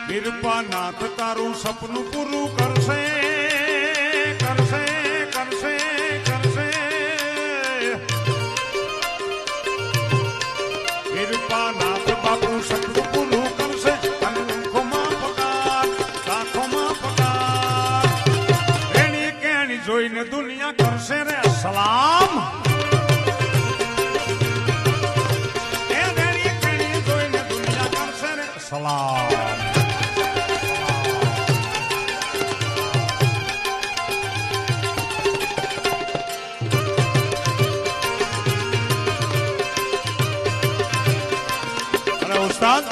નિર્પાનાથ તારું સપનું પૂરું કરશે કરશે કરશે કરશે નિર્પાનાથ બાપુ સપનું પૂરું કરશે લાખોમાં પગાર એની કેણી જોઈને દુનિયા કરશે રે સલામ એની કેણી જોઈને દુનિયા કરશે રે સલામ ઉસ્તાદ